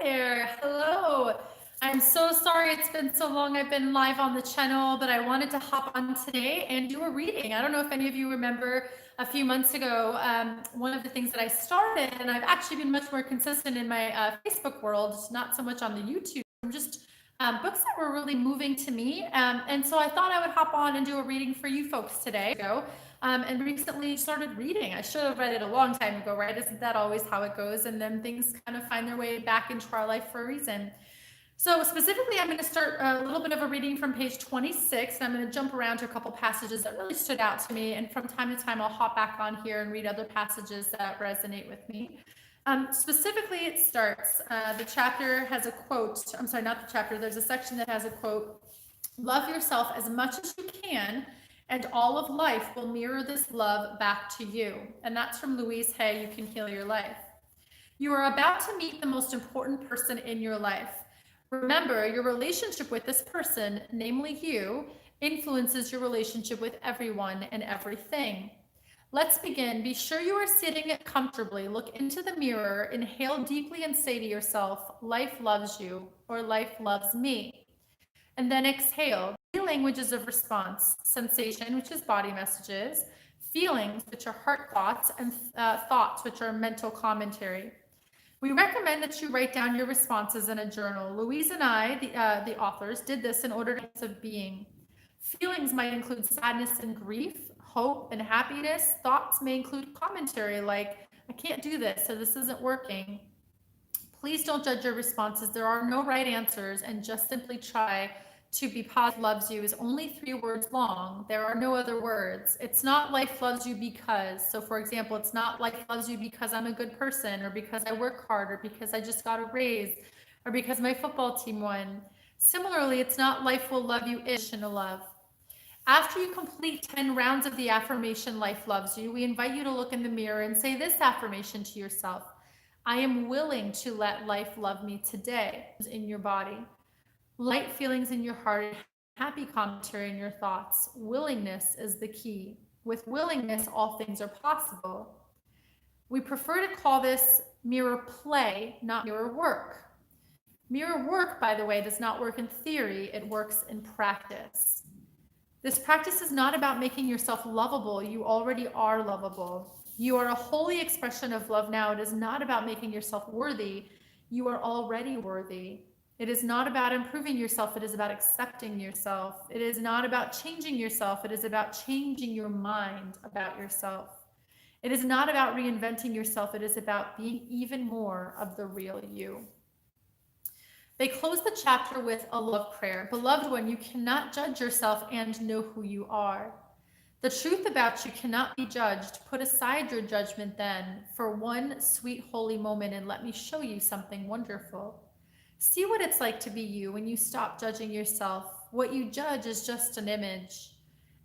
there. Hello. I'm so sorry it's been so long. I've been live on the channel, but I wanted to hop on today and do a reading. I don't know if any of you remember a few months ago, one of the things that I started, and I've actually been much more consistent in my Facebook world, not so much on the YouTube, just books that were really moving to me. And so I thought I would hop on and do a reading for you folks today. And recently started reading. I should have read it a long time ago, right? Isn't that always how it goes? And then things kind of find their way back into our life for a reason. So specifically, I'm going to start a little bit of a reading from page 26. And I'm going to jump around to a couple passages that really stood out to me. And from time to time, I'll hop back on here and read other passages that resonate with me. Specifically, it starts, the chapter has a quote. I'm sorry, not the chapter. There's a section that has a quote. Love yourself as much as you can, and all of life will mirror this love back to you. And that's from Louise. Hey, you can heal your life. You are about to meet the most important person in your life. Remember, your relationship with this person, namely you, influences your relationship with everyone and everything. Let's begin. Be sure you are sitting comfortably. Look into the mirror, inhale deeply, and say to yourself, life loves you, or life loves me. And then exhale. Three languages of response: sensation, which is body messages; feelings, which are heart thoughts; and thoughts, which are mental commentary. We recommend that you write down your responses in a journal. Louise and I, the authors, did this in order to of being. Feelings might include sadness and grief, hope and happiness. Thoughts may include commentary like, I can't do this, so this isn't working. Please don't judge your responses. There are no right answers, and just simply try to be positive. Loves you is only 3 words long. There are no other words. It's not life loves you because. So for example, it's not life loves you because I'm a good person, or because I work hard, or because I just got a raise, or because my football team won. Similarly, it's not life will love you-ish in a love. After you complete 10 rounds of the affirmation, life loves you, we invite you to look in the mirror and say this affirmation to yourself. I am willing to let life love me today. In your body. Light feelings in your heart, happy commentary in your thoughts. Willingness is the key. With willingness, all things are possible. We prefer to call this mirror play, not mirror work. Mirror work, by the way, does not work in theory, it works in practice. This practice is not about making yourself lovable. You already are lovable. You are a holy expression of love now. It is not about making yourself worthy. You are already worthy. It is not about improving yourself. It is about accepting yourself. It is not about changing yourself. It is about changing your mind about yourself. It is not about reinventing yourself. It is about being even more of the real you. They close the chapter with a love prayer. Beloved one, you cannot judge yourself and know who you are. The truth about you cannot be judged. Put aside your judgment then for one sweet holy moment, and let me show you something wonderful. See what it's like to be you when you stop judging yourself. What you judge is just an image.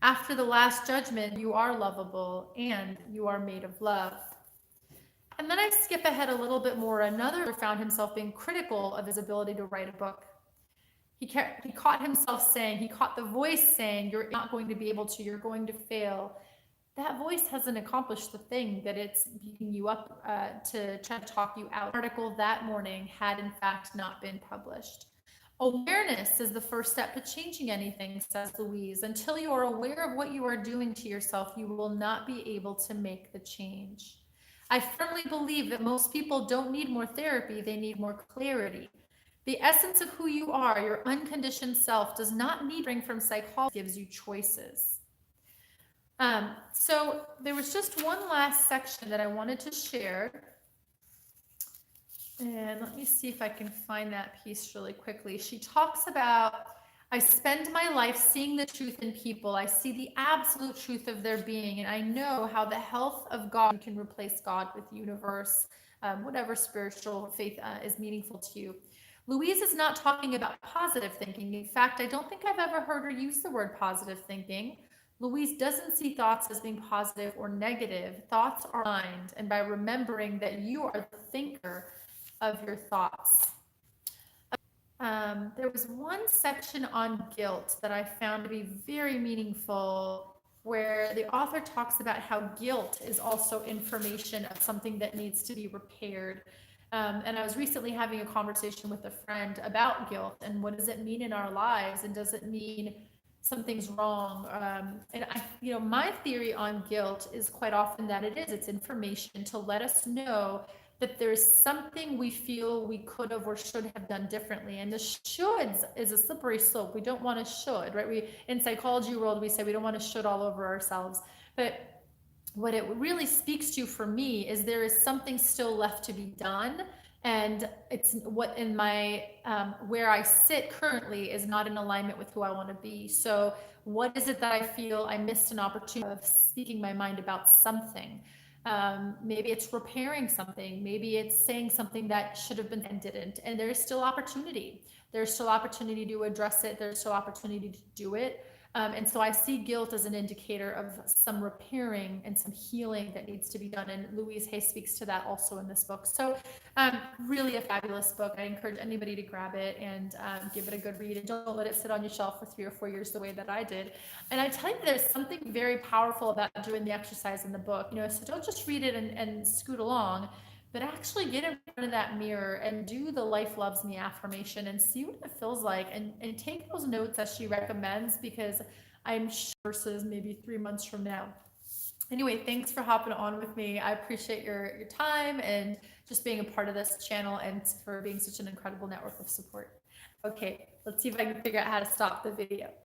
After the last judgment, you are lovable and you are made of love. And then I skip ahead a little bit more. Another found himself being critical of his ability to write a book. He caught himself saying, he caught the voice saying, you're not going to be able to, you're going to fail. That voice hasn't accomplished the thing that it's beating you up to try to talk you out. The article that morning had in fact not been published. Awareness is the first step to changing anything, says Louise. Until you are aware of what you are doing to yourself, you will not be able to make the change. I firmly believe that most people don't need more therapy, they need more clarity. The essence of who you are, your unconditioned self, does not need to bring from psychology, it gives you choices. So there was just one last section that I wanted to share. And let me see if I can find that piece really quickly. She talks about, I spend my life seeing the truth in people. I see the absolute truth of their being, and I know how the health of God can replace God with universe, whatever spiritual faith is meaningful to you. Louise is not talking about positive thinking. In fact, I don't think I've ever heard her use the word positive thinking. Louise doesn't see thoughts as being positive or negative. Thoughts are mind, and by remembering that you are the thinker of your thoughts. There was one section on guilt that I found to be very meaningful, where the author talks about how guilt is also information of something that needs to be repaired. And I was recently having a conversation with a friend about guilt and what does it mean in our lives, and does it mean something's wrong? And my theory on guilt is quite often that it's information to let us know that there's something we feel we could have or should have done differently. And the shoulds is a slippery slope. We don't want to should, right? We, in psychology world, we say we don't want to should all over ourselves. But what it really speaks to for me is there is something still left to be done. And it's what in my where I sit currently is not in alignment with who I want to be. So what is it that I feel I missed an opportunity of speaking my mind about something? Maybe it's repairing something. Maybe it's saying something that should have been and didn't. And there's still opportunity. There's still opportunity to address it. There's still opportunity to do it. And so I see guilt as an indicator of some repairing and some healing that needs to be done. And Louise Hay speaks to that also in this book. So really a fabulous book. I encourage anybody to grab it and give it a good read. And don't let it sit on your shelf for 3 or 4 years the way that I did. And I tell you, there's something very powerful about doing the exercise in the book. So don't just read it and scoot along, but actually get in front of that mirror and do the life loves me affirmation and see what it feels like, and take those notes as she recommends, because I'm sure versus maybe 3 months from now. Anyway, thanks for hopping on with me. I appreciate your time and just being a part of this channel, and for being such an incredible network of support. Okay, let's see if I can figure out how to stop the video.